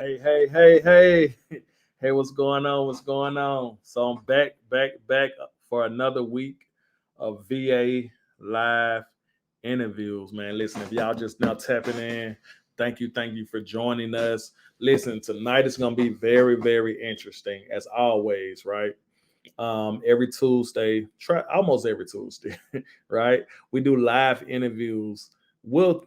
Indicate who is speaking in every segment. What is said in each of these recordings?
Speaker 1: Hey. Hey, what's going on? What's going on? So I'm back for another week of VA live interviews, man. Listen, if y'all just now tapping in, thank you for joining us. Listen, tonight is gonna be very interesting as always, right? Every Tuesday, try almost every Tuesday, right? We do live interviews with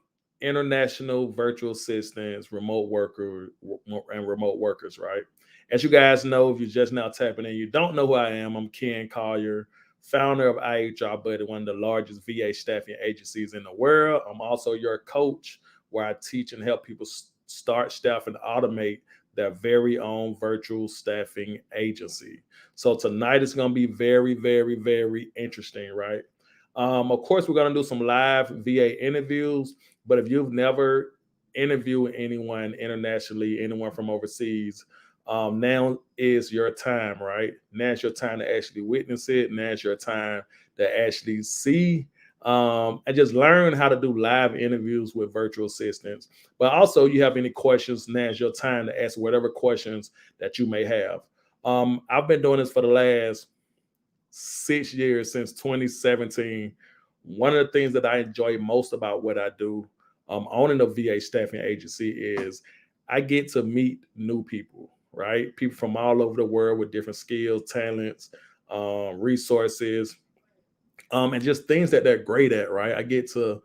Speaker 1: international virtual assistants, and remote workers, right? As you guys know, if you're just now tapping in, you don't know who I am. I'm Ken Collier, founder of IHR Buddy, one of the largest VA staffing agencies in the world. I'm also your coach, where I teach and help people start, staff, and automate their very own virtual staffing agency. So tonight is going to be very interesting, right? Of course, we're going to do some live VA interviews, but if you've never interviewed anyone internationally, anyone from overseas, now is your time, right? Now is your time to actually witness it. Now is your time to actually see and just learn how to do live interviews with virtual assistants. But also, you have any questions, now is your time to ask whatever questions that you may have. I've been doing this for the last 6 years, since 2017. One of the things that I enjoy most about what I do, owning a VA staffing agency, is I get to meet new people, right? People from all over the world with different skills, talents, resources, and just things that they're great at, right? I get to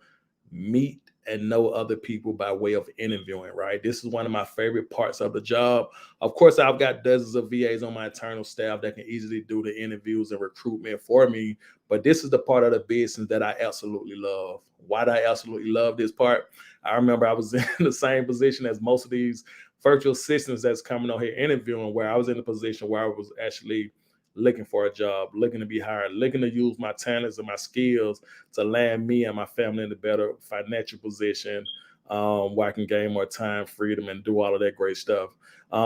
Speaker 1: meet and know other people by way of interviewing, right? This is one of my favorite parts of the job. Of course, I've got dozens of VAs on my internal staff that can easily do the interviews and recruitment for me, but this is the part of the business that I absolutely love. Why do I absolutely love this part? I remember I was in the same position as most of these virtual assistants that's coming on here interviewing, where I was in a position where I was actually looking for a job, looking to be hired, looking to use my talents and my skills to land me and my family in a better financial position, where I can gain more time, freedom, and do all of that great stuff.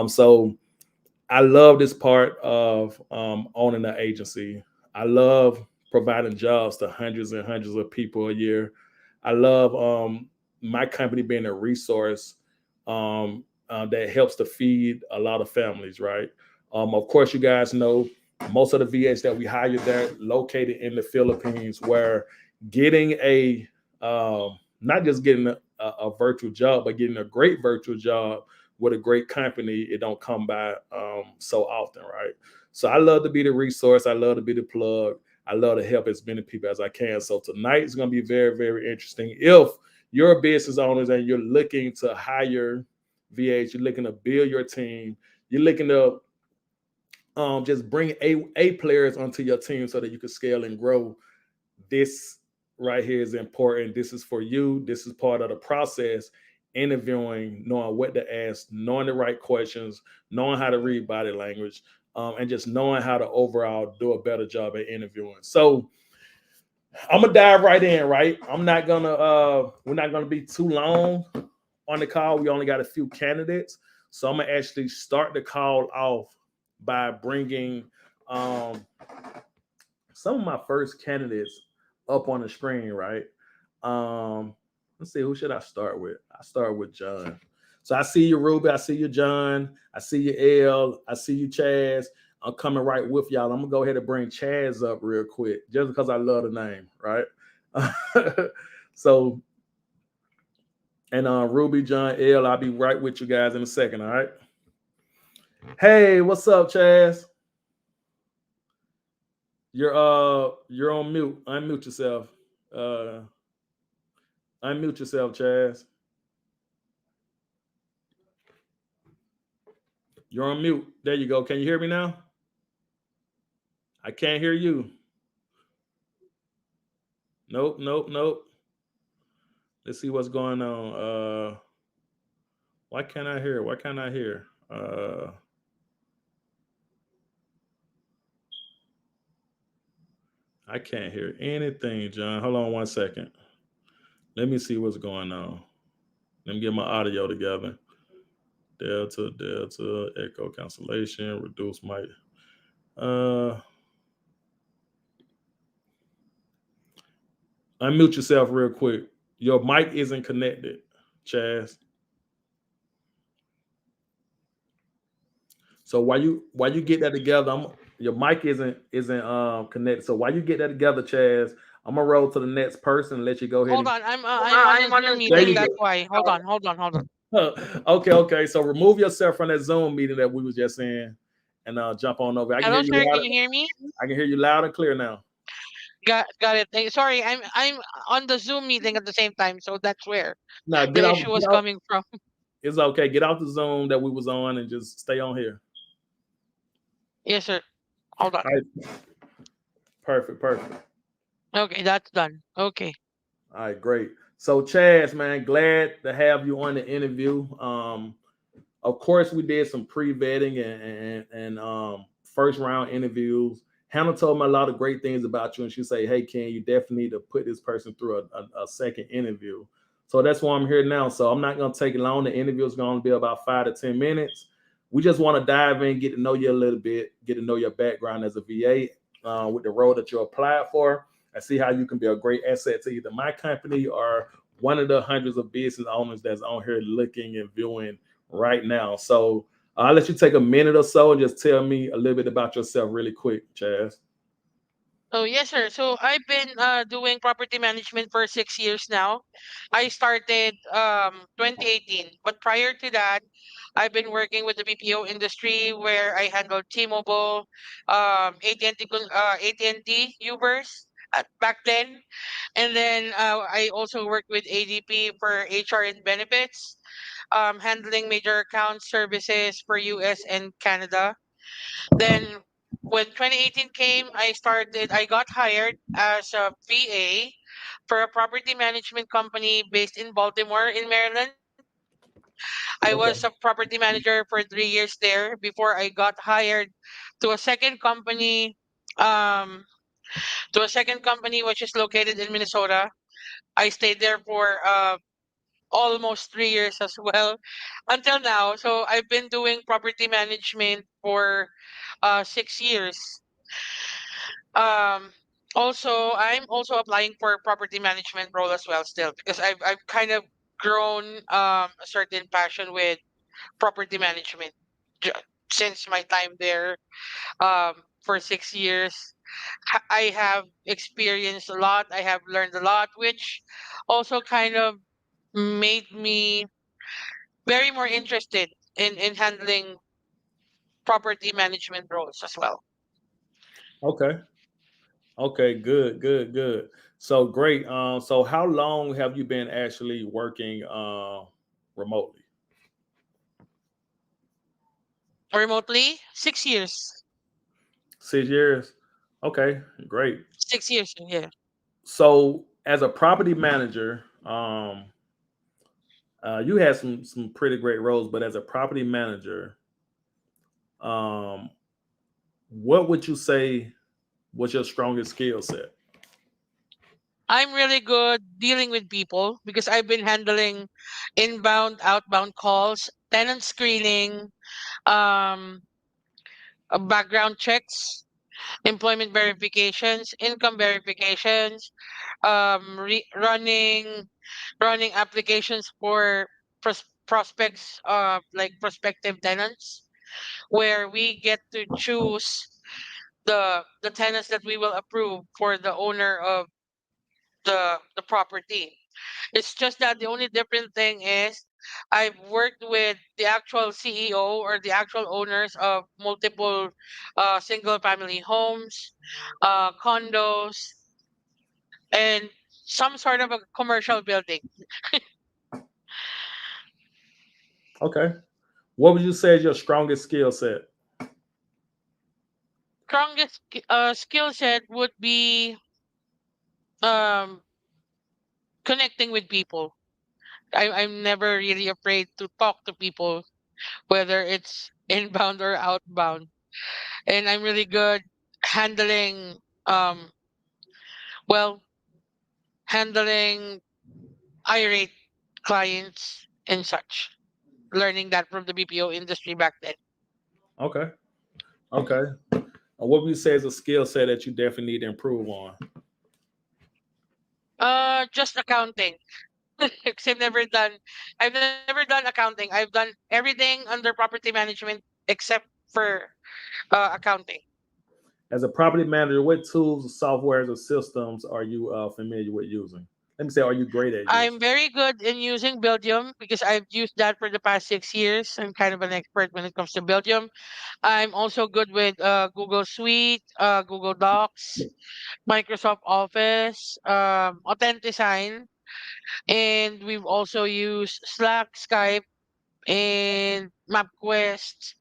Speaker 1: So I love this part of owning an agency. I love providing jobs to hundreds and hundreds of people a year. I love my company being a resource that helps to feed a lot of families, right? Of course, you guys know most of the VAs that we hire, they're located in the Philippines, where getting not just getting a virtual job, but getting a great virtual job with a great company, it don't come by so often, right? So I love to be the resource. I love to be the plug. I love to help as many people as I can. So tonight is going to be very interesting. If you're a business owners and you're looking to hire VAs, you're looking to build your team, you're looking to just bring a players onto your team so that you can scale and grow. This right here is important. This is for you. This is part of the process. Interviewing, knowing what to ask, knowing the right questions, knowing how to read body language, and just knowing how to overall do a better job at interviewing. So I'm gonna dive right in. Right, we're not gonna be too long on the call. We only got a few candidates, so I'm gonna actually start the call off by bringing um, some of my first candidates up on the screen, right? Let's see, who should I start with? I start with John. So I see you, Ruby. I see you, John. I see you, L. I see you, Chaz. I'm coming right with y'all. I'm gonna go ahead and bring Chaz up real quick, just because I love the name, right? So, and Ruby, John, L. I'll be right with you guys in a second. All right. Hey, what's up, Chaz? You're on mute. Unmute yourself. Uh, Unmute yourself, Chaz. You're on mute. There you go. Can you hear me now? I can't hear you. Nope. Let's see what's going on. Why can't I hear? Why can't I hear? I can't hear anything, John. Hold on 1 second. Let me see what's going on. Let me get my audio together. Delta, echo cancellation, reduce my uh unmute yourself real quick. Your mic isn't connected, Chaz. So while you get that together, your mic isn't connected. So while you get that together, Chaz, I'm gonna roll to the next person and let you go ahead
Speaker 2: Hold
Speaker 1: and
Speaker 2: on, I'm on a Zoom
Speaker 1: there
Speaker 2: meeting.
Speaker 1: you
Speaker 2: That's why. Hold on, hold on, hold on.
Speaker 1: go. Okay. So remove yourself from that Zoom meeting that we was just in and jump on over. I can hear
Speaker 2: Hello,
Speaker 1: you
Speaker 2: sir.
Speaker 1: loud.
Speaker 2: Can you hear me?
Speaker 1: I can hear you loud and clear now.
Speaker 2: Got it. Sorry, I'm on the Zoom meeting at the same time, so that's where
Speaker 1: Now
Speaker 2: the issue
Speaker 1: get
Speaker 2: was
Speaker 1: off.
Speaker 2: coming from.
Speaker 1: It's okay. Get off the Zoom that we was on and just stay on here.
Speaker 2: Yes, sir. Hold on.
Speaker 1: All right. Perfect.
Speaker 2: Okay, that's done. Okay.
Speaker 1: All right, great. So Chaz, man, glad to have you on the interview. Of course, we did some pre-vetting and first round interviews. Hannah told me a lot of great things about you, and she said, "Hey, Ken, you definitely need to put this person through a second interview." So that's why I'm here now. So I'm not gonna take it long. The interview is gonna be about 5 to 10 minutes. We just want to dive in, get to know you a little bit, get to know your background as a VA with the role that you applied for, and see how you can be a great asset to either my company or one of the hundreds of business owners that's on here looking and viewing right now. So I'll let you take a minute or so and just tell me a little bit about yourself really quick, Chaz.
Speaker 2: Oh, yes, sir. So I've been doing property management for 6 years now. I started 2018, but prior to that, I've been working with the BPO industry where I handled T-Mobile, AT&T, Ubers back then, and then I also worked with ADP for HR and benefits, handling major account services for US and Canada. Then when 2018 came, I got hired as a VA for a property management company based in Baltimore in Maryland. I was a
Speaker 1: Okay.
Speaker 2: property manager for 3 years there before I got hired to a second company, um, which is located in Minnesota. I stayed there for almost 3 years as well until now. So I've been doing property management for 6 years. Um, I'm also applying for property management role as well still because I've kind of grown a certain passion with property management ju- since my time there for 6 years. I have experienced a lot. I have learned a lot, which also kind of made me very more interested in handling property management roles as well.
Speaker 1: Okay. Okay. Good. So great. So how long have you been actually working remotely?
Speaker 2: Remotely, 6 years.
Speaker 1: 6 years. Okay, great.
Speaker 2: 6 years, yeah.
Speaker 1: So as a property manager, you had some pretty great roles, but as a property manager, um, what would you say was your strongest skill set?
Speaker 2: I'm really good dealing with people because I've been handling inbound, outbound calls, tenant screening, um, background checks, employment verifications, income verifications, running applications for prospects, like prospective tenants, where we get to choose the tenants that we will approve for the owner of the property. It's just that the only different thing is I've worked with the actual CEO or the actual owners of multiple single family homes, condos, and some sort of a commercial building.
Speaker 1: Okay. What would you say is your strongest skill set?
Speaker 2: Strongest skill set would be um, connecting with people. I'm never really afraid to talk to people, whether it's inbound or outbound. And I'm really good handling um well handling irate clients and such. Learning that from the BPO industry back then.
Speaker 1: Okay. Okay. What would you say is a skill set that you definitely need to improve on?
Speaker 2: Just accounting. Because I've never done accounting. I've done everything under property management except for accounting.
Speaker 1: As a property manager, what tools, softwares, or systems are you familiar with using? Let me say, are you great at
Speaker 2: I'm
Speaker 1: using?
Speaker 2: very good in using Buildium because I've used that for the past 6 years. I'm kind of an expert when it comes to Buildium. I'm also good with Google Suite, Google Docs, Microsoft Office, Authentisign, and we've also used Slack, Skype, and MapQuest.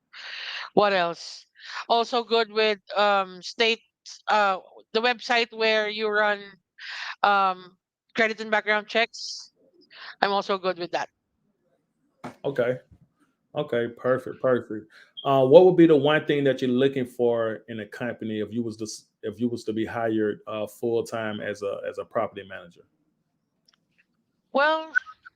Speaker 2: What else? Also good with state, uh, the website where you run um, credit and background checks. I'm also good with that.
Speaker 1: Okay. Okay. Perfect. Perfect. What would be the one thing that you're looking for in a company if you was to if you was to be hired full time as a property manager?
Speaker 2: Well,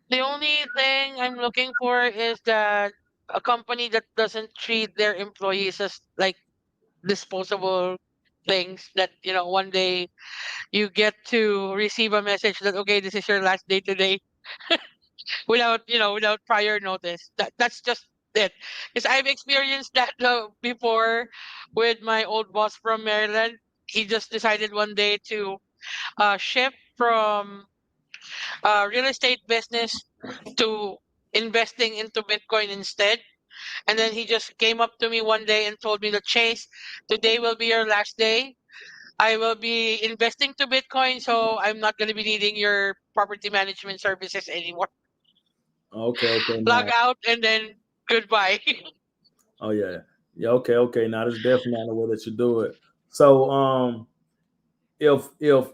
Speaker 2: the only thing I'm looking for is that a company that doesn't treat their employees as like disposable things that, one day you get to receive a message that, okay, this is your last day today without prior notice. That's just it. Because I've experienced that before with my old boss from Maryland. He just decided one day to shift from real estate business to investing into Bitcoin instead. And then he just came up to me one day and told me that, Chase, today will be your last day. I will be investing to Bitcoin, so I'm not going to be needing your property management services anymore.
Speaker 1: Okay. Okay.
Speaker 2: Log
Speaker 1: Now.
Speaker 2: out and then goodbye.
Speaker 1: Oh yeah. Yeah. Okay. Okay. Now that's definitely not the way that you do it. So if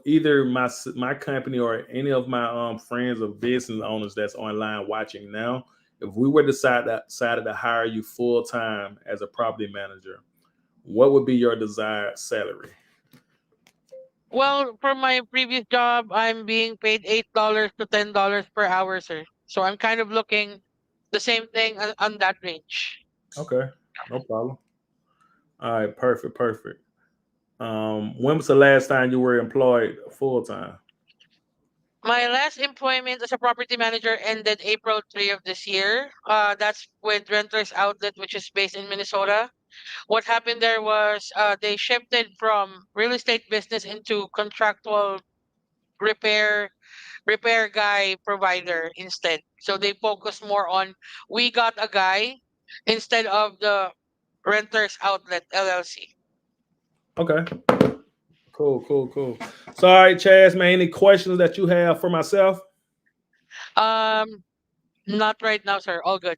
Speaker 1: either my company or any of my friends or business owners that's online watching now, if we were decided to hire you full time as a property manager, what would be your desired salary?
Speaker 2: Well, for my previous job, I'm being paid $8 to $10 per hour, sir. So I'm kind of looking the same thing on that range.
Speaker 1: Okay, no problem. All right, perfect, perfect. When was the last time you were employed full time?
Speaker 2: My last employment as a property manager ended April 3 of this year. That's with Renters Outlet, which is based in Minnesota. What happened there was they shifted from real estate business into contractual repair repair guy provider instead. So they focus more on we got a guy instead of the Renters Outlet LLC.
Speaker 1: Okay, cool, cool, cool. So, all right, Chaz, man, any questions that you have for myself?
Speaker 2: Um, Not right now, sir. All good.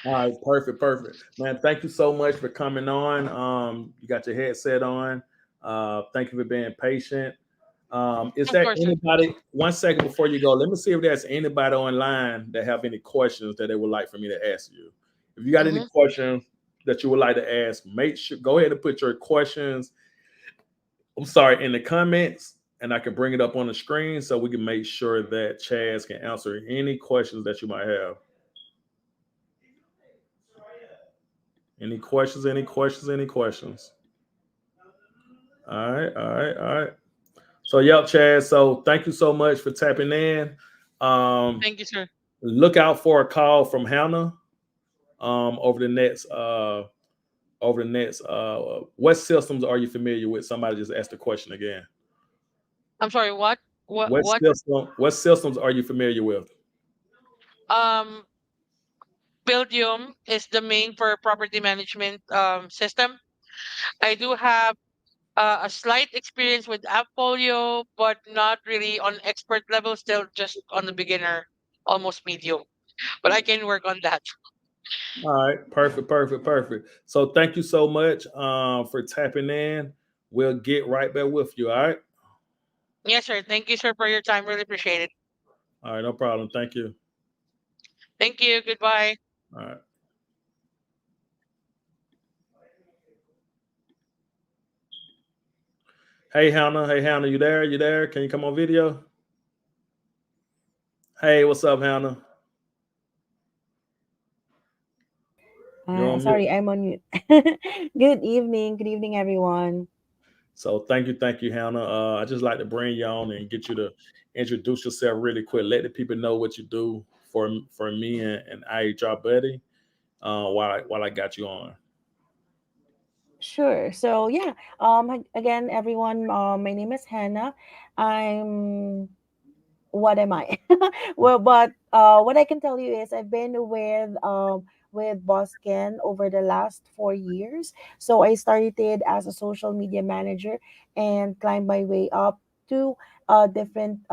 Speaker 1: All right, perfect, perfect, man. Thank you so much for coming on. You got your headset on. Thank you for being patient. Is
Speaker 2: Of
Speaker 1: there
Speaker 2: course, sir.
Speaker 1: anybody? One second before you go, let me see if there's anybody online that have any questions that they would like for me to ask you. If you got any
Speaker 2: Mm-hmm.
Speaker 1: questions that you would like to ask, make sure go ahead and put your questions. I'm sorry, in the comments, and I can bring it up on the screen so we can make sure that Chaz can answer any questions that you might have. Any questions? Any questions? Any questions? All right, all right, all right. So, yep, Chaz. So, thank you so much for tapping in. Um,
Speaker 2: Thank you, sir.
Speaker 1: look out for a call from Hannah over the next what systems are you familiar with? Somebody just asked the question again.
Speaker 2: I'm sorry. What? What?
Speaker 1: What
Speaker 2: What?
Speaker 1: systems are you familiar with?
Speaker 2: Um, Buildium is the main for property management system. I do have a slight experience with Appfolio, but not really on expert level. Still, just on the beginner, almost medium. But I can work on that.
Speaker 1: All right, perfect, perfect, perfect. So thank you so much for tapping in. We'll get right back with you. All right.
Speaker 2: Yes, sir. Thank you, sir, for your time. Really appreciate it.
Speaker 1: All right, no problem. Thank you.
Speaker 2: Thank you. Goodbye.
Speaker 1: All right. Hey Hannah. Hey Hannah, you there? You there? Can you come on video? Hey, what's up, Hannah? You're on mute.
Speaker 3: Sorry, I'm on mute. Good evening. Good evening, everyone.
Speaker 1: So thank you, Hannah. I just like to bring you on and get you to introduce yourself really quick. Let the people know what you do for me and IHR Buddy. While I got you on.
Speaker 3: Sure. So yeah. Again, everyone. My name is Hannah. I'm. What am I? Well, but what I can tell you is I've been with Bosken over the last 4 years. So I started as a social media manager and climbed my way up to different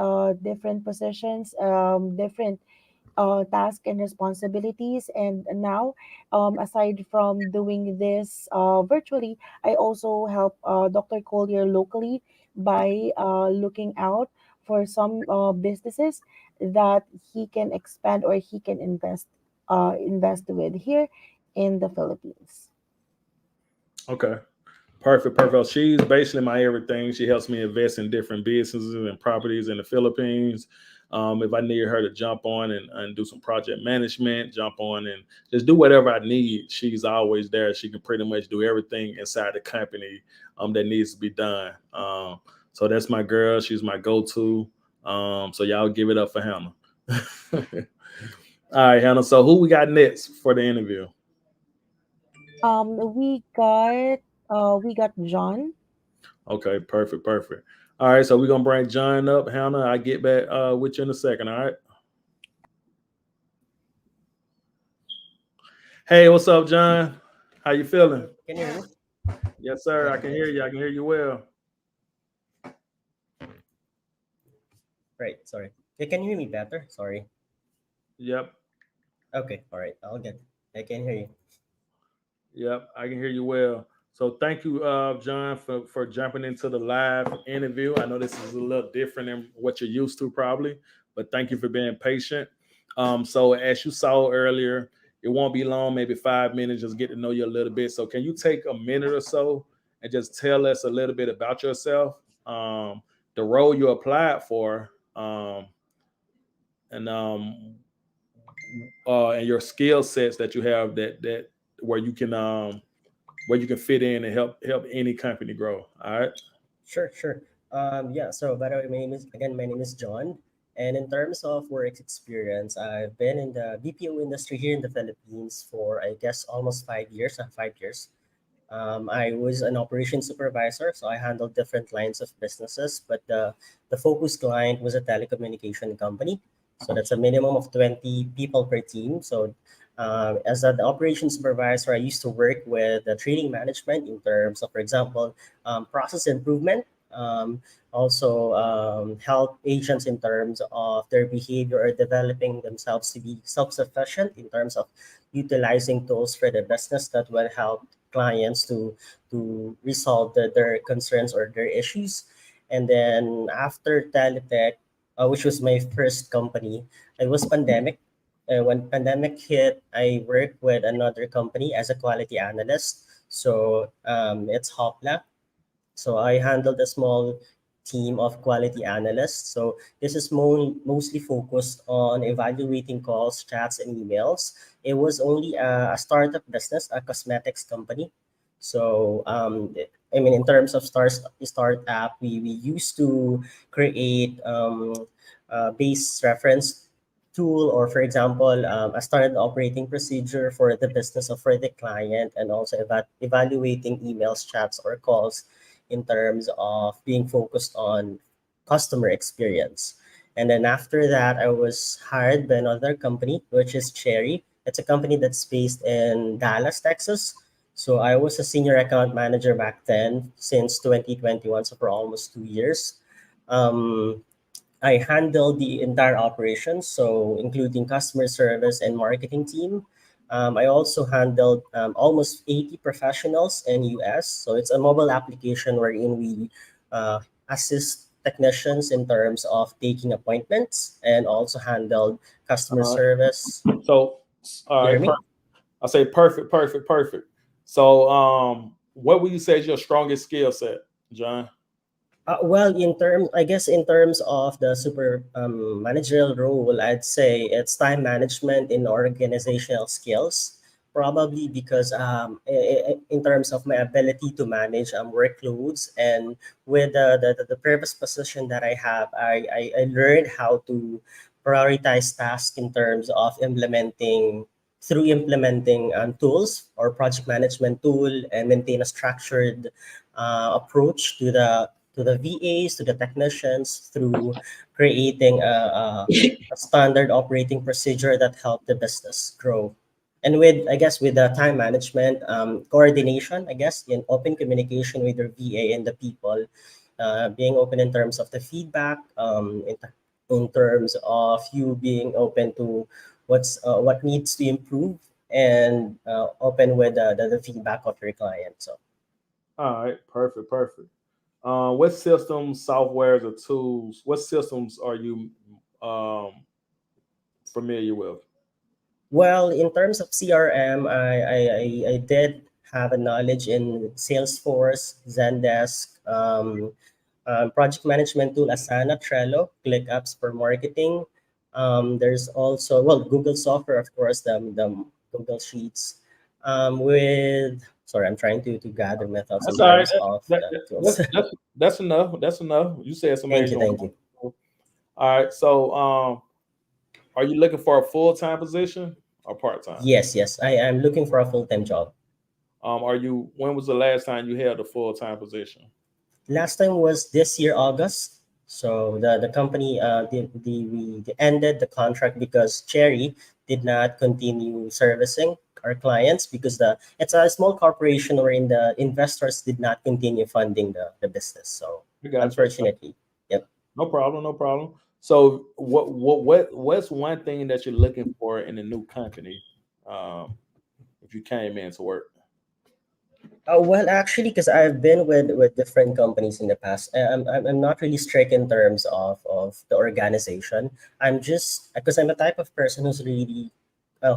Speaker 3: positions, different tasks and responsibilities. And now, aside from doing this virtually, I also help Dr. Collier locally by looking out for some businesses that he can expand or he can invest with here in the Philippines.
Speaker 1: Okay. Perfect, perfect. She's basically my everything. She helps me invest in different businesses and properties in the Philippines. If I need her to jump on and do some project management, jump on and just do whatever I need, she's always there. She can pretty much do everything inside the company that needs to be done. So that's my girl. She's my go-to. So y'all give it up for Hannah. All right, Hannah. So who we got next for the interview?
Speaker 3: Um, we got we got John.
Speaker 1: Okay, perfect, perfect. All right, so we're gonna bring John up. Hannah, I get back with you in a second. All right. Hey, what's up, John? How you feeling?
Speaker 4: Can you hear me?
Speaker 1: Yes, sir. I
Speaker 4: Right,
Speaker 1: can
Speaker 4: right,
Speaker 1: hear you. I can hear you well.
Speaker 4: right. Sorry. Yeah, can you hear me better? Sorry.
Speaker 1: Yep,
Speaker 4: Okay, all right. I can hear you.
Speaker 1: yep. I can hear you well. So thank you, John, for jumping into the live interview. I know this is a little different than what you're used to, probably, but thank you for being patient. So as you saw earlier, it won't be long, maybe 5 minutes, just get to know you a little bit. So can you take a minute or so and just tell us a little bit about yourself, the role you applied for, and your skill sets that you have that where you can fit in and help any company grow. All right.
Speaker 4: Sure, sure. Yeah, so by the way, my name is John. And in terms of work experience, I've been in the BPO industry here in the Philippines for I guess almost 5 years, 5 years. I was an operations supervisor, so I handled different lines of businesses, but the focus client was a telecommunication company. So that's a minimum of 20 people per team. So as an operations supervisor, I used to work with the training management in terms of, for example, process improvement. Also, help agents in terms of their behavior or developing themselves to be self-sufficient in terms of utilizing tools for the business that will help clients to resolve their concerns or their issues. And then after Teletech, which was my first company, it was pandemic. When pandemic hit, I worked with another company as a quality analyst. So it's Hopla. So I handled a small team of quality analysts. So this is mostly focused on evaluating calls, chats, and emails. It was only a startup business, a cosmetics company. So I mean, in terms of startup, we used to create base reference tool, or for example, a standard operating procedure for the business or for the client, and also evaluating emails, chats, or calls in terms of being focused on customer experience. And then after that, I was hired by another company, which is Cherry. It's a company that's based in Dallas, Texas. So I was a senior account manager back then since 2021, so for almost 2 years. Um, I handled the entire operation, so including customer service and marketing team. I also handled almost 80 professionals in US. So it's a mobile application wherein we assist technicians in terms of taking appointments and also handled customer
Speaker 1: All right.
Speaker 4: service.
Speaker 1: So, all
Speaker 4: You hear
Speaker 1: right.
Speaker 4: me?
Speaker 1: I say perfect, perfect, perfect. So, what would you say is your strongest skill set, John?
Speaker 4: Well, I guess in terms of the super managerial role, I'd say it's time management in organizational skills. Probably because in terms of my ability to manage workloads, and with the previous position that I have, I learned how to prioritize tasks in terms of implementing through implementing tools or project management tool and maintain a structured approach to the VAs, to the technicians, through creating a standard operating procedure that help the business grow. And with, I guess, with the time management, coordination, I guess, in open communication with your VA and the people, being open in terms of the feedback, in terms of you being open to what needs to improve, and open with the feedback of your client. So
Speaker 1: All right, perfect, perfect. What systems, softwares, or tools? What systems are you um, familiar with?
Speaker 4: well, in terms of CRM, I did have a knowledge in Salesforce, Zendesk, project management tool Asana, Trello, ClickUps for marketing. There's also, well, Google software, of course, the Google Sheets. With Sorry, I'm trying to gather my thoughts
Speaker 1: That's
Speaker 4: in
Speaker 1: all right.
Speaker 4: terms of
Speaker 1: That,
Speaker 4: the
Speaker 1: that,
Speaker 4: tools.
Speaker 1: that's enough. That's enough. You said some
Speaker 4: Thank
Speaker 1: areas
Speaker 4: you,
Speaker 1: you
Speaker 4: thank
Speaker 1: want
Speaker 4: you.
Speaker 1: to. All right. So, are you looking for a full time position or part time?
Speaker 4: Yes, yes, I am looking for a full-time job.
Speaker 1: Are you? When was the last time you held a full time position?
Speaker 4: Last time was this year, August. So the company we ended the contract because Cherry did not continue servicing our clients because it's a small corporation wherein the investors did not continue funding the business. So
Speaker 1: I got you.
Speaker 4: unfortunately, yep.
Speaker 1: No problem. No problem. So, what's one thing that you're looking for in a new company? If you came in to work.
Speaker 4: Well, actually, because I've been with different companies in the past, I'm not really strict in terms of the organization. I'm just because I'm a type of person who's really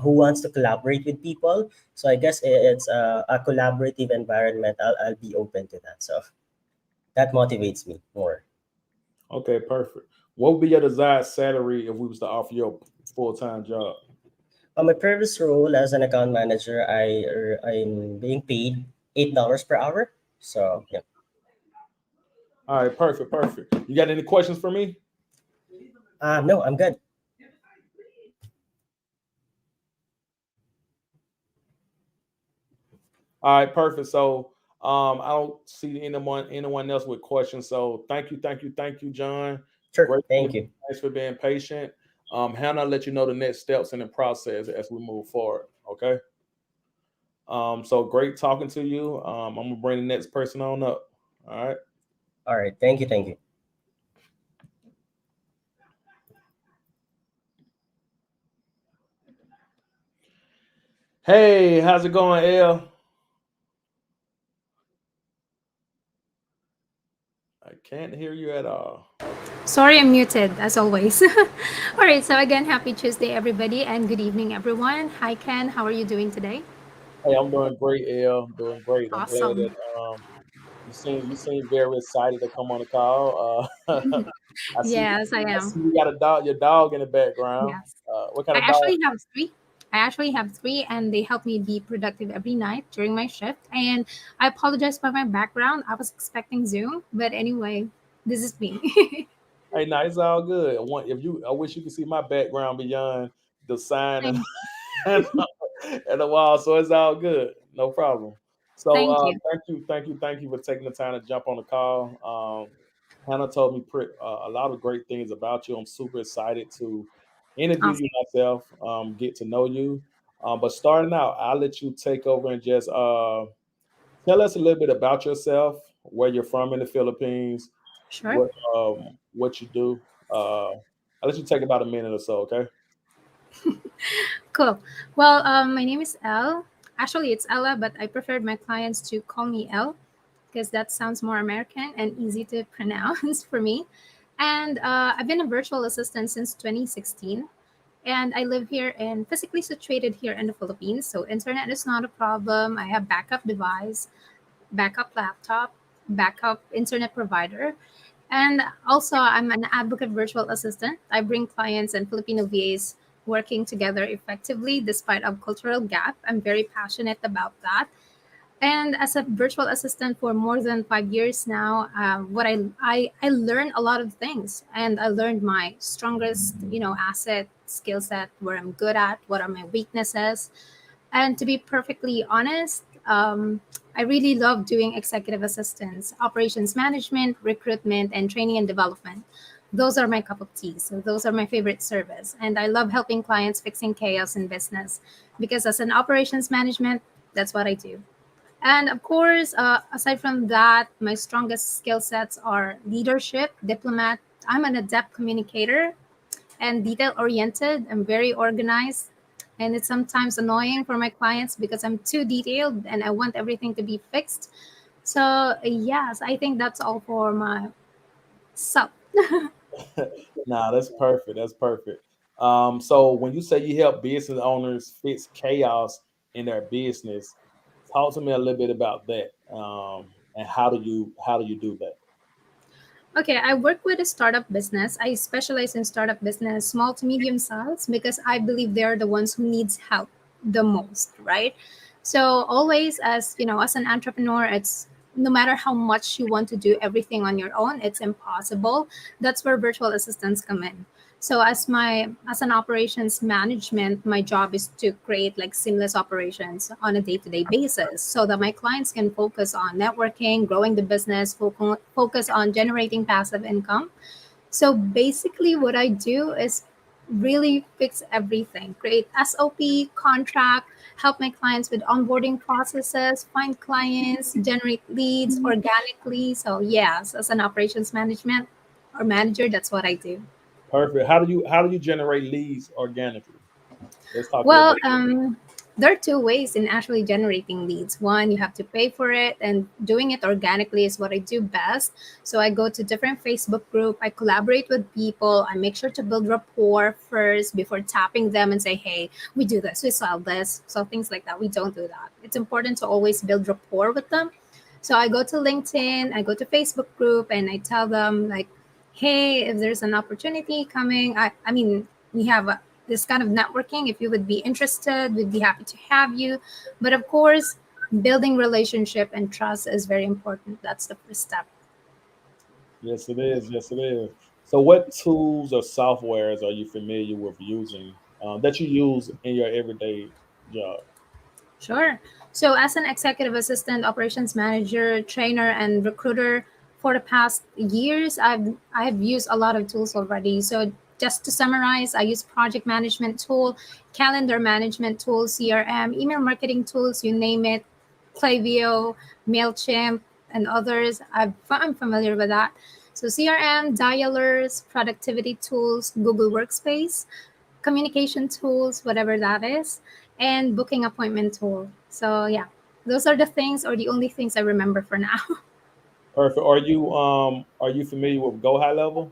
Speaker 4: who wants to collaborate with people. So I guess it's a collaborative environment. I'll be open to that. So that motivates me more.
Speaker 1: Okay, perfect. What would be your desired salary if we was to offer you a full time job?
Speaker 4: On my previous role as an account manager, I'm being paid $8 per hour. So yeah.
Speaker 1: All right, perfect, perfect. You got any questions for me?
Speaker 4: No, I'm good.
Speaker 1: All right, perfect. So I don't see anyone else with questions. So thank you, John.
Speaker 4: Sure.
Speaker 1: Great.
Speaker 4: Thank you.
Speaker 1: Thanks for being patient. Hannah, I'll let you know the next steps in the process as we move forward. Okay. So great talking to you. I'm gonna bring the next person on up. All right.
Speaker 4: All right. Thank you. Thank you.
Speaker 1: Hey, how's it going, El? I can't hear you at all.
Speaker 5: Sorry, I'm muted as always. All right, so again, happy Tuesday, everybody, and good evening, everyone. Hi, Ken. How are you doing today?
Speaker 1: Hey, I'm doing great, El. I'm doing great. I'm glad that
Speaker 5: Awesome.
Speaker 1: you seem very excited to come on the call. I see
Speaker 5: Yes, I
Speaker 1: I
Speaker 5: am.
Speaker 1: see you got a dog, your dog in the background.
Speaker 5: Yes.
Speaker 1: What kind
Speaker 5: I
Speaker 1: of dog?
Speaker 5: actually have three. I actually have three, and they help me be productive every night during my shift. And I apologize for my background. I was expecting Zoom, but anyway, this is me.
Speaker 1: Hey, no, it's all good. I wish you could see my background beyond the sign and
Speaker 5: Thank
Speaker 1: and, and the wall, so it's all good. No problem. So
Speaker 5: thank you.
Speaker 1: thank you for taking the time to jump on the call. Hannah told me a lot of great things about you. I'm super excited to interview
Speaker 5: Awesome.
Speaker 1: you myself, get to know you. But starting out, I'll let you take over and just tell us a little bit about yourself, where you're from in the Philippines,
Speaker 5: Sure.
Speaker 1: what you do. I'll let you take about a minute or so, okay?
Speaker 5: Cool. Well, my name is Elle. Actually, it's Ella, but I preferred my clients to call me Elle because that sounds more American and easy to pronounce for me. And I've been a virtual assistant since 2016. And I live here and physically situated here in the Philippines. So internet is not a problem. I have backup device, backup laptop, backup internet provider. And also, I'm an advocate virtual assistant. I bring clients and Filipino VAs working together effectively despite of cultural gap. I'm very passionate about that. And as a virtual assistant for more than 5 years now, what I learned a lot of things, and I learned my strongest, assets skill set, where I'm good at, what are my weaknesses. And to be perfectly honest, I really love doing executive assistance, operations management, recruitment, and training and development. Those are my cup of tea. So those are my favorite service. And I love helping clients fixing chaos in business because as an operations management, that's what I do. And of course, aside from that, my strongest skill sets are leadership, diplomat. I'm an adept communicator and detail oriented. I'm very organized. And it's sometimes annoying for my clients because I'm too detailed and I want everything to be fixed. So, yes, I think that's all for my self.
Speaker 1: Nah, that's perfect. That's perfect. So when you say you help business owners fix chaos in their business, talk to me a little bit about that. And how do you do that?
Speaker 5: Okay, I work with a startup business. I specialize in startup business, small to medium size, because I believe they're the ones who needs help the most, right? So always, as you know, as an entrepreneur, it's no matter how much you want to do everything on your own, it's impossible. That's where virtual assistants come in. So as an operations management, my job is to create like seamless operations on a day-to-day basis so that my clients can focus on networking, growing the business, focus on generating passive income. So basically what I do is really fix everything, create SOP, contract, help my clients with onboarding processes, find clients, generate leads organically. So yes, as an operations management or manager, that's what I do.
Speaker 1: Perfect. How do you generate leads organically? Let's talk a little
Speaker 5: Well,
Speaker 1: bit.
Speaker 5: there are two ways in actually generating leads. One, you have to pay for it, and doing it organically is what I do best. So I go to different Facebook group, I collaborate with people, I make sure to build rapport first before tapping them and say, "Hey, we do this, we sell this." So things like that. We don't do that. It's important to always build rapport with them. So I go to LinkedIn, I go to Facebook group, and I tell them like, "Hey, if there's an opportunity coming, I mean, we have this kind of networking. If you would be interested, we'd be happy to have you." But of course, building relationship and trust is very important. That's the first step.
Speaker 1: Yes, it is. Yes, it is. So, what tools or softwares are you familiar with using that you use in your everyday job?
Speaker 5: Sure. So, as an executive assistant, operations manager, trainer, and recruiter for the past years, I've used a lot of tools already. So, just to summarize, I use project management tool, calendar management tool, CRM, email marketing tools, you name it, Klaviyo, Mailchimp, and others. I'm familiar with that. So, CRM, dialers, productivity tools, Google Workspace, communication tools, whatever that is, and booking appointment tool. So yeah, those are the things or the only things I remember for now.
Speaker 1: Perfect. Are you familiar with Go High Level?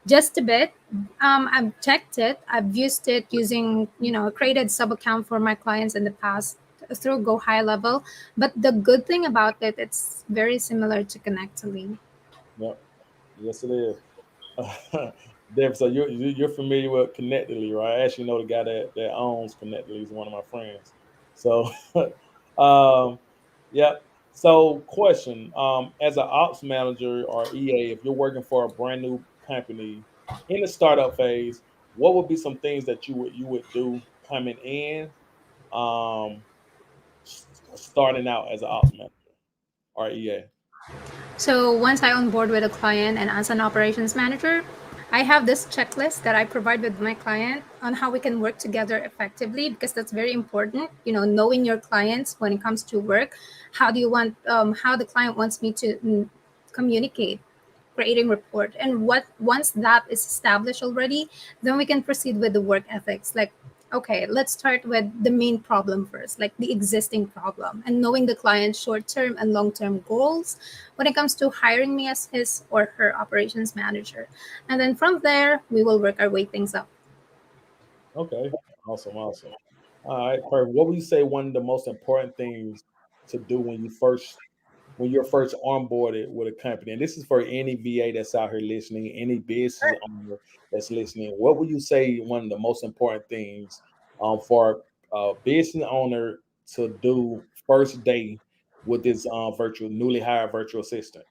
Speaker 5: Just a bit. I've checked it. I've used it using, created sub account for my clients in the past through Go High Level. But the good thing about it, it's very similar to Connectly.
Speaker 1: Yep. Yes, it is. Deb, so you're familiar with Connectly, right? I actually know the guy that owns Connectly. He's one of my friends. So, um, yeah. So, question: as an ops manager or EA, if you're working for a brand new company in the startup phase, what would be some things that you would do coming in, um, starting out as an ops manager or EA?
Speaker 5: So once I on board with a client and as an operations manager, I have this checklist that I provide with my client on how we can work together effectively because that's very important. Knowing your clients when it comes to work, how the client wants me to communicate, creating report, and what once that is established already, then we can proceed with the work ethics. Like, okay, let's start with the main problem first, like the existing problem, and knowing the client's short-term and long-term goals when it comes to hiring me as his or her operations manager. And then from there, we will work our way things up.
Speaker 1: Okay, awesome, awesome. All right, perfect. What would you say one of the most important things to do when you're first onboarded with a company? And this is for any VA that's out here listening, any business owner that's listening. What would you say one of the most important things for a business owner to do first day with this newly hired virtual assistant?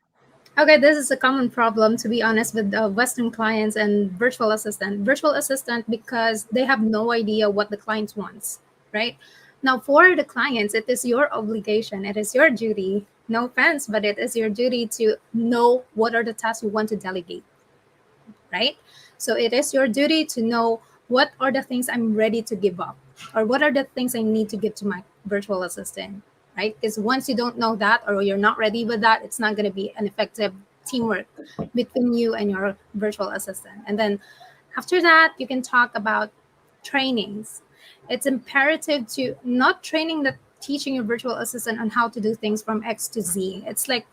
Speaker 5: Okay, this is a common problem, to be honest, with Western clients and virtual assistant. Virtual assistant, because they have no idea what the client wants, right? Now, for the clients, it is your obligation, it is your duty. No offense, but it is your duty to know what are the tasks you want to delegate, right? So it is your duty to know what are the things I'm ready to give up, or what are the things I need to give to my virtual assistant, right? Because once you don't know that, or you're not ready with that, it's not going to be an effective teamwork between you and your virtual assistant. And then after that, you can talk about trainings. It's imperative to not training the teaching your virtual assistant on how to do things from X to Z. It's like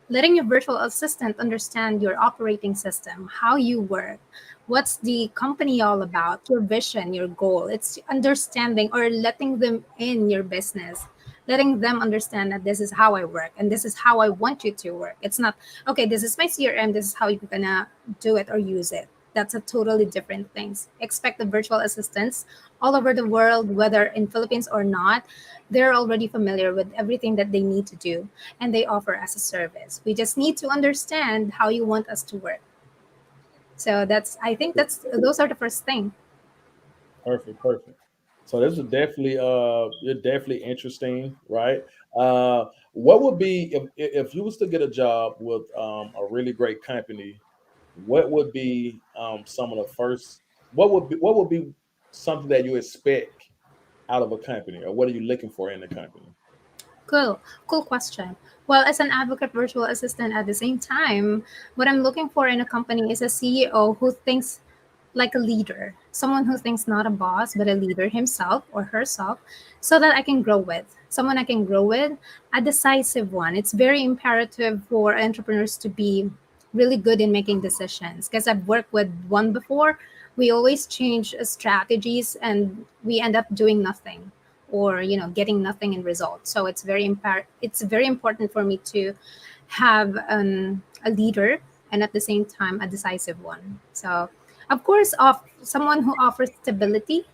Speaker 5: letting your virtual assistant understand your operating system, how you work, what's the company all about, your vision, your goal. It's understanding or letting them in your business, letting them understand that this is how I work and this is how I want you to work. It's not, okay, this is my CRM, this is how you're gonna do it or use it. That's a totally different things. Expect the virtual assistants all over the world, whether in Philippines or not, they're already familiar with everything that they need to do, and they offer as a service. We just need to understand how you want us to work. So that's, I think that's, those are the first thing.
Speaker 1: Perfect, perfect. So this is definitely you're definitely interesting, right? What would be if you was to get a job with a really great company, what would be some of the first what would be something that you expect out of a company, or what are you looking for in a company?
Speaker 5: Cool, cool question. Well, as an advocate virtual assistant at the same time, what I'm looking for in a company is a CEO who thinks like a leader, someone who thinks not a boss, but a leader himself or herself, so that I can grow with. Someone I can grow with, a decisive one. It's very imperative for entrepreneurs to be really good in making decisions, because I've worked with one before. We always change strategies and we end up doing nothing, or getting nothing in result. So it's very important for me to have a leader, and at the same time a decisive one. So of course, of someone who offers stability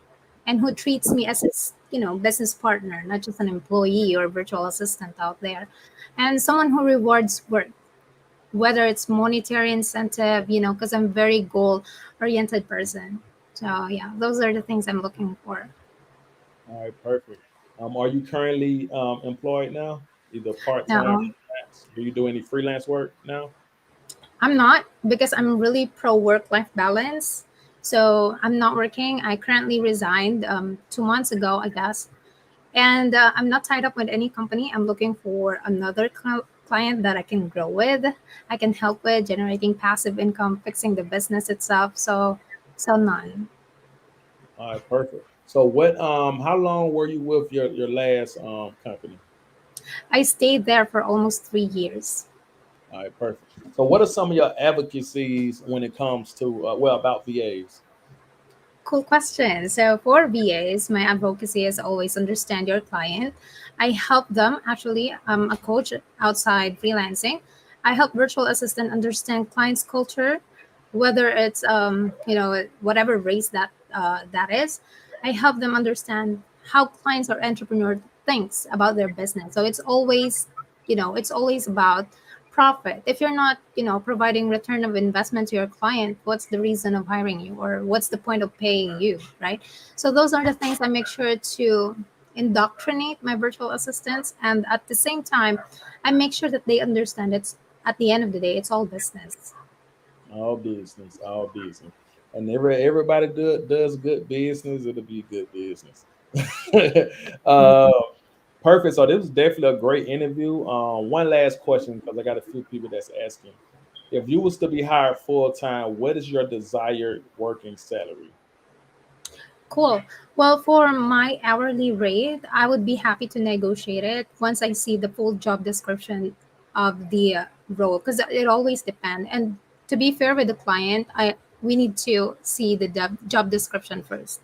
Speaker 5: and who treats me as his business partner, not just an employee or virtual assistant out there, and someone who rewards work, whether it's monetary incentive, because I'm very goal oriented person. So yeah, those are the things I'm looking for.
Speaker 1: All right, perfect. Are you currently employed now, either part time,
Speaker 5: Now,
Speaker 1: freelance? Do you do any freelance work now?
Speaker 5: I'm not, because I'm really pro work life balance. So I'm not working. I currently resigned 2 months ago, I guess. And I'm not tied up with any company. I'm looking for another client that I can grow with. I can help with generating passive income, fixing the business itself. So none.
Speaker 1: All right, perfect. So what how long were you with your last company?
Speaker 5: I stayed there for almost 3 years.
Speaker 1: All right, perfect. So what are some of your advocacies when it comes to about VAs?
Speaker 5: Cool question. So for VAs, my advocacy is always understand your client. I help them, actually. I'm a coach outside freelancing. I help virtual assistant understand clients' culture, whether it's whatever race that is. I help them understand how clients or entrepreneur thinks about their business. So it's always about profit. If you're not providing return of investment to your client, what's the reason of hiring you, or what's the point of paying you, right? So those are the things I make sure to indoctrinate my virtual assistants, and at the same time I make sure that they understand it's, at the end of the day, it's all business.
Speaker 1: All business, all business. And everybody does good business, it'll be good business. uh, perfect. So this was definitely a great interview. One last question, because I got a few people that's asking. If you was to be hired full time, what is your desired working salary?
Speaker 5: Cool. Well, for my hourly rate, I would be happy to negotiate it once I see the full job description of the role, because it always depends. And to be fair with the client, I we need to see the job description first.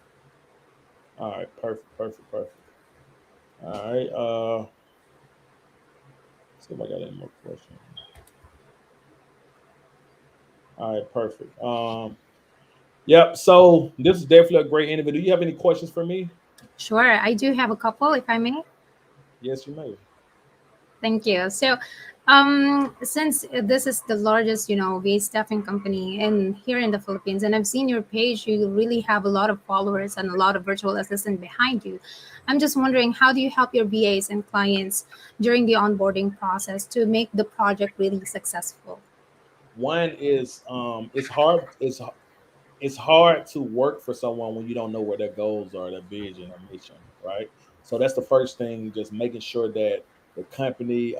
Speaker 1: All right, perfect, perfect, perfect. All right. See if I got any more questions. All right, perfect. Yep. So this is definitely a great interview. Do you have any questions for me?
Speaker 5: Sure, I do have a couple, if I may.
Speaker 1: Yes, you may.
Speaker 5: Thank you. So, since this is the largest, VA staffing company in here in the Philippines, and I've seen your page, you really have a lot of followers and a lot of virtual assistant behind you. I'm just wondering, how do you help your VAs and clients during the onboarding process to make the project really successful?
Speaker 1: One is it's hard to work for someone when you don't know what their goals are, their vision or mission, right? So that's the first thing, just making sure that the company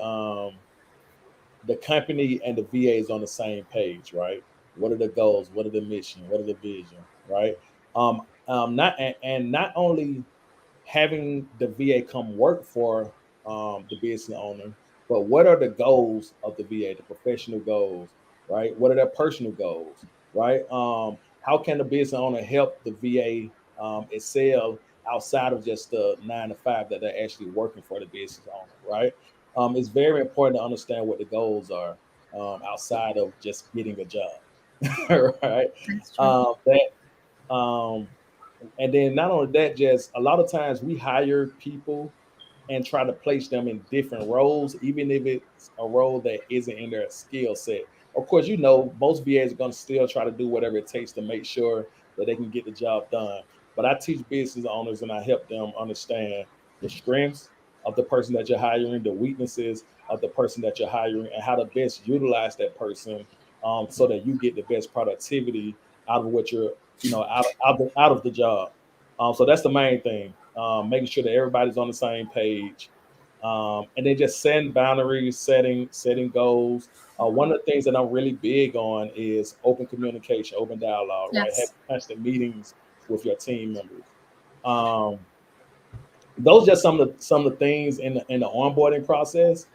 Speaker 1: the company and the VA is on the same page, right? What are the goals? What are the mission? What are the vision, right? Not and not only having the VA come work for the business owner, but what are the goals of the VA, the professional goals, right? What are their personal goals, right? How can the business owner help the VA excel outside of just the 9 to 5 that they're actually working for the business owner, right? It's very important to understand what the goals are outside of just getting a job, right?
Speaker 5: That's true.
Speaker 1: That and then not only that, just a lot of times we hire people and try to place them in different roles, even if it's a role that isn't in their skill set. Of course, most VAs are going to still try to do whatever it takes to make sure that they can get the job done. But I teach business owners and I help them understand the strengths of the person that you're hiring, the weaknesses of the person that you're hiring, and how to best utilize that person so that you get the best productivity out of what you're, out of the job. So that's the main thing. Making sure that everybody's on the same page, and then just setting boundaries, setting goals. One of the things that I'm really big on is open communication, open dialogue, right? Having
Speaker 5: Yes.
Speaker 1: constant meetings with your team members. Um, those are just some of the things in the onboarding process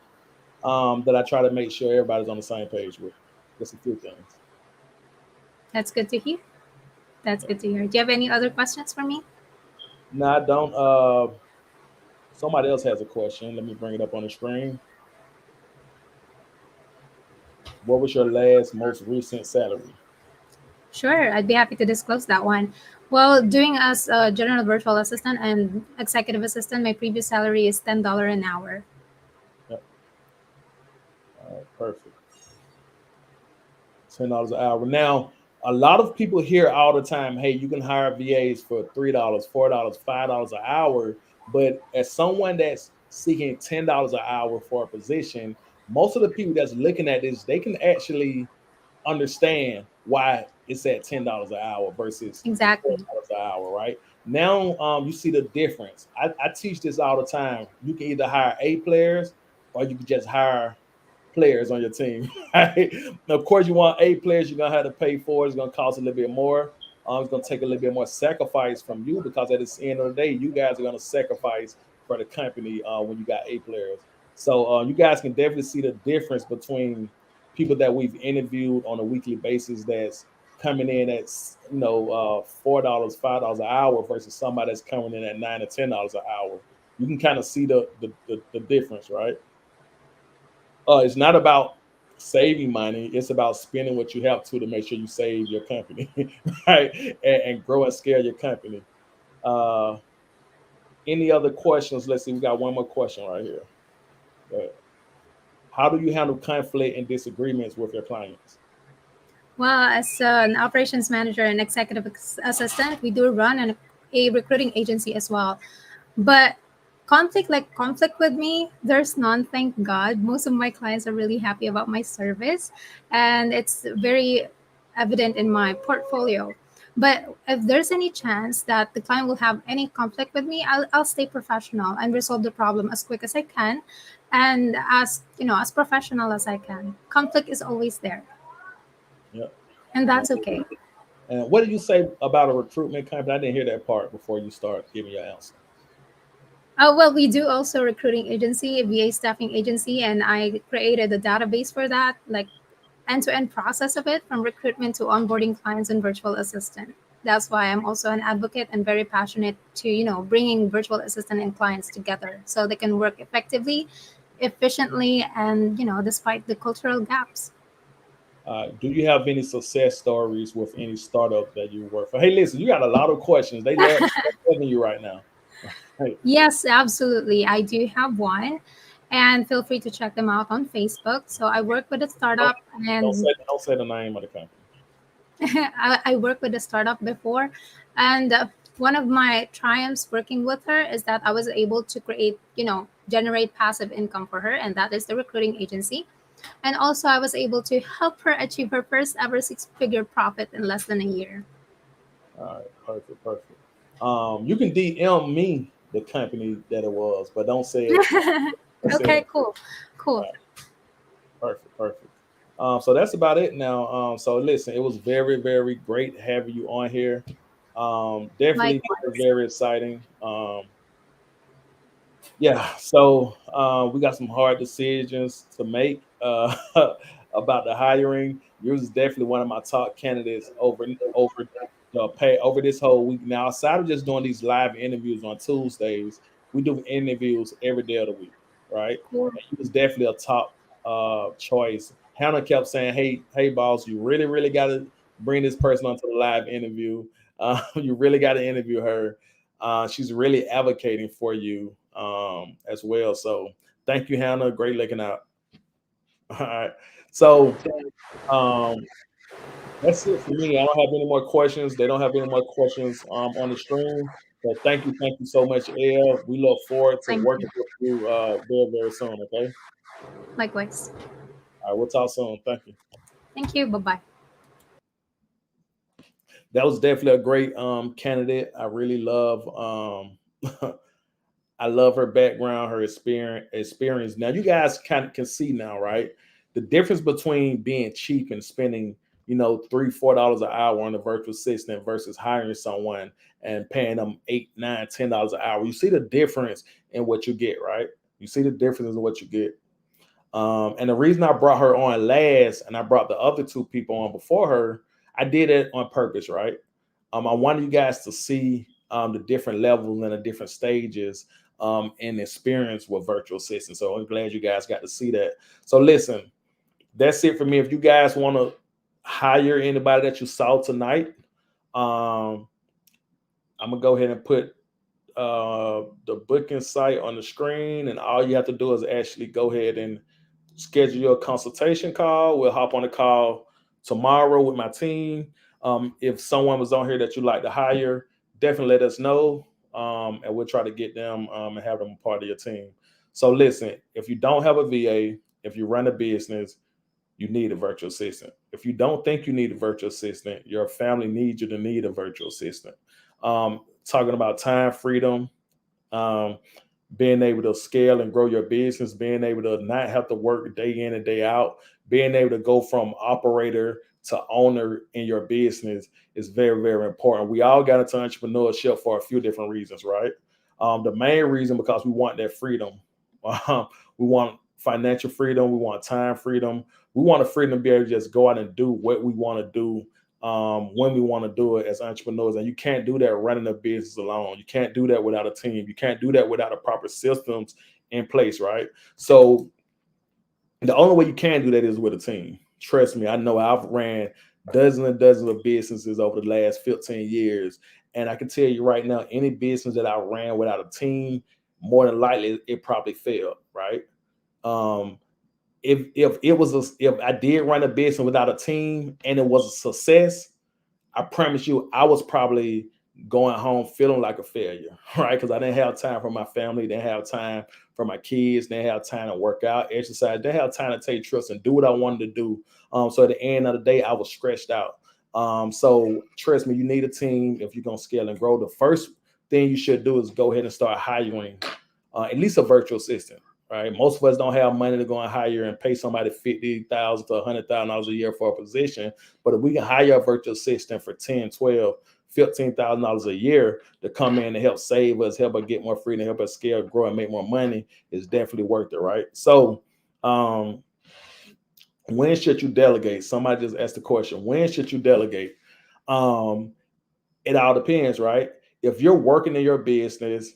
Speaker 1: that I try to make sure everybody's on the same page with. Just a few things.
Speaker 5: That's good to hear. That's good to hear. Do you have any other questions for me?
Speaker 1: No, I don't. Somebody else has a question. Let me bring it up on the screen. What was your last, most recent salary?
Speaker 5: Sure, I'd be happy to disclose that one. Well, doing as a general virtual assistant and executive assistant, my previous salary is $10 an hour.
Speaker 1: Yep. All right, perfect. $10 an hour. Now, a lot of people hear all the time, "Hey, you can hire VAs for $3, $4, $5 an hour." But as someone that's seeking $10 an hour for a position, most of the people that's looking at this, they can actually understand why it's at $10 an hour versus
Speaker 5: Exactly.
Speaker 1: $4 an hour, right? Now, you see the difference. I teach this all the time. You can either hire A players or you can just hire players on your team. Right? Of course, you want A players, you're gonna have to pay for it. It's gonna cost a little bit more. It's gonna take a little bit more sacrifice from you because at the end of the day, you guys are gonna sacrifice for the company when you got A players. So you guys can definitely see the difference between people that we've interviewed on a weekly basis that's coming in at $4, $5 an hour versus somebody that's coming in at $9 or $10 an hour. You can kind of see the difference, right? It's not about saving money; it's about spending what you have to make sure you save your company, right, and grow and scale your company. Uh, any other questions? Let's see. We got one more question right here. How do you handle conflict and disagreements with your clients?
Speaker 5: Well, as an operations manager and executive assistant, we do run a recruiting agency as well. But conflict with me, there's none, thank God. Most of my clients are really happy about my service, and it's very evident in my portfolio. But if there's any chance that the client will have any conflict with me, I'll stay professional and resolve the problem as quick as I can, and as professional as I can. Conflict is always there,
Speaker 1: Yeah.
Speaker 5: and that's okay.
Speaker 1: And what did you say about a recruitment company? I didn't hear that part before you start giving your answer.
Speaker 5: Well, we do also recruiting agency, a VA staffing agency, and I created a database for that, like end-to-end process of it from recruitment to onboarding clients and virtual assistant. That's why I'm also an advocate and very passionate to, bringing virtual assistant and clients together so they can work effectively, efficiently, and, despite the cultural gaps.
Speaker 1: Do you have any success stories with any startup that you work for? Hey, listen, you got a lot of questions. They love you right now. Hey,
Speaker 5: Yes, absolutely. I do have one. And feel free to check them out on Facebook. So I work with a startup, and
Speaker 1: Don't say the name of the company.
Speaker 5: I worked with a startup before, and one of my triumphs working with her is that I was able to create, generate passive income for her, and that is the recruiting agency. And also, I was able to help her achieve her first ever 6-figure profit in less than a year.
Speaker 1: All right, perfect. You can DM me the company that it was, but don't say it.
Speaker 5: Okay, cool.
Speaker 1: Perfect. So that's about it now. So listen, it was very, very great having you on here. Definitely
Speaker 5: Likewise.
Speaker 1: very exciting. Yeah, so we got some hard decisions to make about the hiring. Yours is definitely one of my top candidates over this whole week. Now, outside of just doing these live interviews on Tuesdays, we do interviews every day of the week, right?
Speaker 5: Cool.
Speaker 1: And he was definitely a top choice. Hannah kept saying, "Hey, boss, you really, really got to bring this person onto the live interview. You really got to interview her. She's really advocating for you as well. So thank you, Hannah. Great looking out. All right. So that's it for me. I don't have any more questions. They don't have any more questions on the stream. So thank you so much, Elle. We look forward to
Speaker 5: Thank
Speaker 1: working
Speaker 5: you.
Speaker 1: with you very, very soon. Okay.
Speaker 5: Likewise.
Speaker 1: All right. We'll talk soon. Thank you.
Speaker 5: Thank you. Bye bye.
Speaker 1: That was definitely a great candidate. I really love I love her background, her experience. Now you guys kind of can see now, right? The difference between being cheap and spending, $3, $4 an hour on a virtual assistant versus hiring someone and paying them $8, $9, $10 an hour. You see the difference in what you get, right? You see the difference in what you get. And the reason I brought her on last and I brought the other two people on before her, I did it on purpose, right? I wanted you guys to see the different levels and the different stages and experience with virtual assistants. So I'm glad you guys got to see that. So listen, that's it for me. If you guys want to hire anybody that you saw tonight, I'm gonna go ahead and put the booking site on the screen, and all you have to do is actually go ahead and schedule your consultation call. We'll hop on a call tomorrow with my team. If someone was on here that you'd like to hire, definitely let us know, and we'll try to get them and have them a part of your team. So listen, if you don't have a VA, if you run a business, you need a virtual assistant. If you don't think you need a virtual assistant, your family needs you to need a virtual assistant. Talking about time freedom, being able to scale and grow your business, being able to not have to work day in and day out, being able to go from operator to owner in your business is very, very important. We all got into entrepreneurship for a few different reasons, right? The main reason because we want that freedom. We want financial freedom. We want time freedom. We want the freedom to be able to just go out and do what we want to do when we want to do it as entrepreneurs. And you can't do that running a business alone. You can't do that without a team. You can't do that without a proper systems in place, right? So the only way you can do that is with a team. Trust me, I know I've ran dozens and dozens of businesses over the last 15 years. And I can tell you right now, any business that I ran without a team, more than likely it probably failed, right? If I did run a business without a team and it was a success, I promise you, I was probably going home feeling like a failure, right? Because I didn't have time for my family, didn't have time for my kids, didn't have time to work out, exercise, didn't have time to take trips and do what I wanted to do. So at the end of the day, I was stressed out. So trust me, you need a team if you're gonna scale and grow. The first thing you should do is go ahead and start hiring at least a virtual assistant. Right, most of us don't have money to go and hire and pay somebody $50,000 to $100,000 a year for a position. But if we can hire a virtual assistant for $10,000, $12,000, $15,000 a year to come in and help save us, help us get more freedom, help us scale, grow, and make more money, it's definitely worth it, right? So, when should you delegate? Somebody just asked the question. When should you delegate? It all depends, right? If you're working in your business,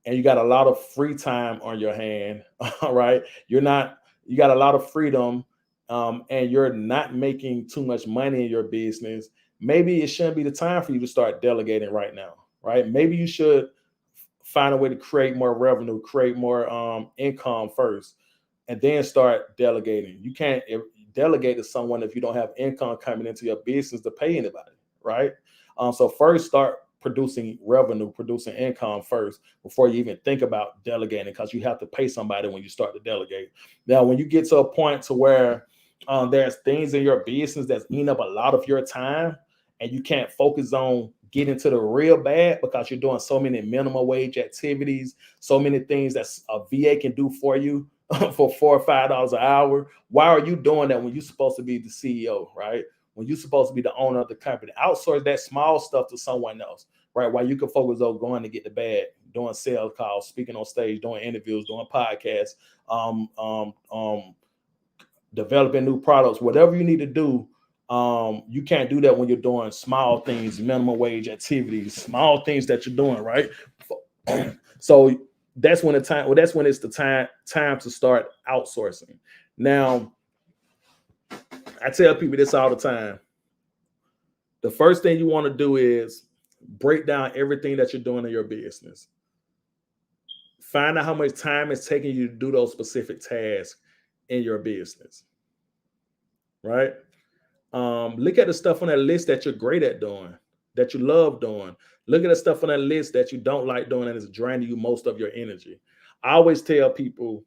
Speaker 1: and you got a lot of free time on your hand, all right? You got a lot of freedom, and you're not making too much money in your business. Maybe it shouldn't be the time for you to start delegating right now, right? Maybe you should find a way to create more revenue, create more income first, and then start delegating. You can't delegate to someone if you don't have income coming into your business to pay anybody, right? So first start producing revenue, producing income first before you even think about delegating, because you have to pay somebody when you start to delegate. Now, when you get to a point to where there's things in your business that's eating up a lot of your time and you can't focus on getting to the real bad because you're doing so many minimum wage activities, so many things that a VA can do for you for $4 or $5 an hour. Why are you doing that when you're supposed to be the CEO, right? When you're supposed to be the owner of the company? Outsource that small stuff to someone else, right? While you can focus on going to get the bag, doing sales calls, speaking on stage, doing interviews, doing podcasts, developing new products, whatever you need to do. You can't do that when you're doing small things, minimum wage activities, small things that you're doing, right? So that's when it's the time to start outsourcing. Now, I tell people this all the time. The first thing you want to do is break down everything that you're doing in your business. Find out how much time it's taking you to do those specific tasks in your business, right? Look at the stuff on that list that you're great at doing, that you love doing. Look at the stuff on that list that you don't like doing and is draining you most of your energy. I always tell people,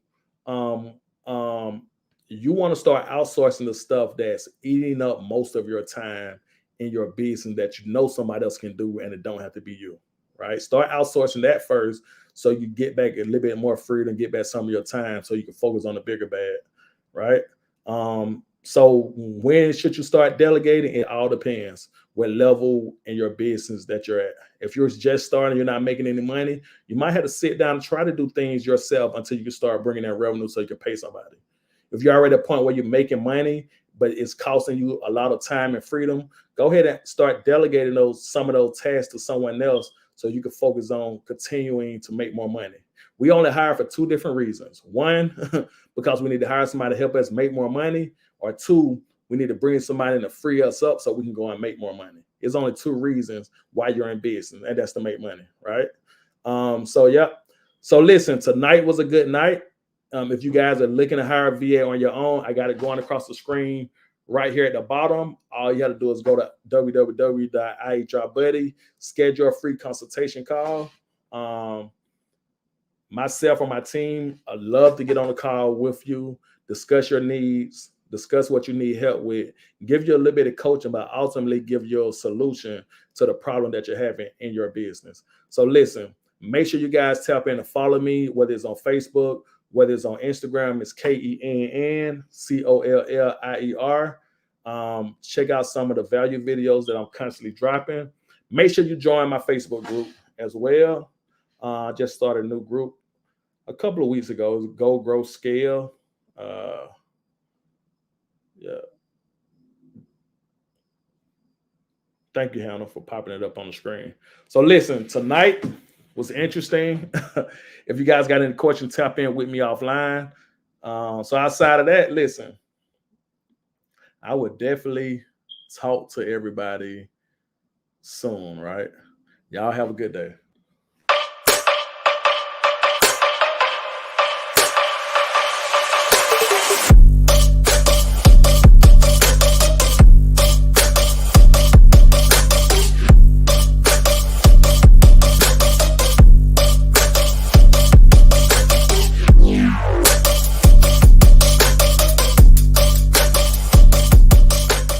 Speaker 1: you want to start outsourcing the stuff that's eating up most of your time in your business that you know somebody else can do and it don't have to be you, right? Start outsourcing that first so you get back a little bit more freedom, get back some of your time so you can focus on the bigger bad, right? So when should you start delegating? It all depends what level in your business that you're at. If you're just starting, you're not making any money, you might have to sit down and try to do things yourself until you can start bringing in revenue so you can pay somebody. If you're already at a point where you're making money, but it's costing you a lot of time and freedom, go ahead and start delegating some of those tasks to someone else so you can focus on continuing to make more money. We only hire for two different reasons. One, because we need to hire somebody to help us make more money, or two, we need to bring somebody in to free us up so we can go and make more money. There's only two reasons why you're in business, and that's to make money, right? So listen, tonight was a good night. If you guys are looking to hire a VA on your own, I got it going across the screen right here at the bottom. All you have to do is go to www.IHRBuddy, schedule a free consultation call. Myself or my team, I'd love to get on a call with you, discuss your needs, discuss what you need help with, give you a little bit of coaching, but ultimately give you a solution to the problem that you're having in your business. So listen, make sure you guys tap in and follow me, whether it's on Facebook, whether it's on Instagram, it's KENNCOLLIER. Check out some of the value videos that I'm constantly dropping. Make sure you join my Facebook group as well. Just started a new group a couple of weeks ago. It was Go Grow Scale. Yeah. Thank you, Hannah, for popping it up on the screen. So listen, tonight was interesting. If you guys got any questions, tap in with me offline. So outside of that, listen, I would definitely talk to everybody soon, right? Y'all have a good day.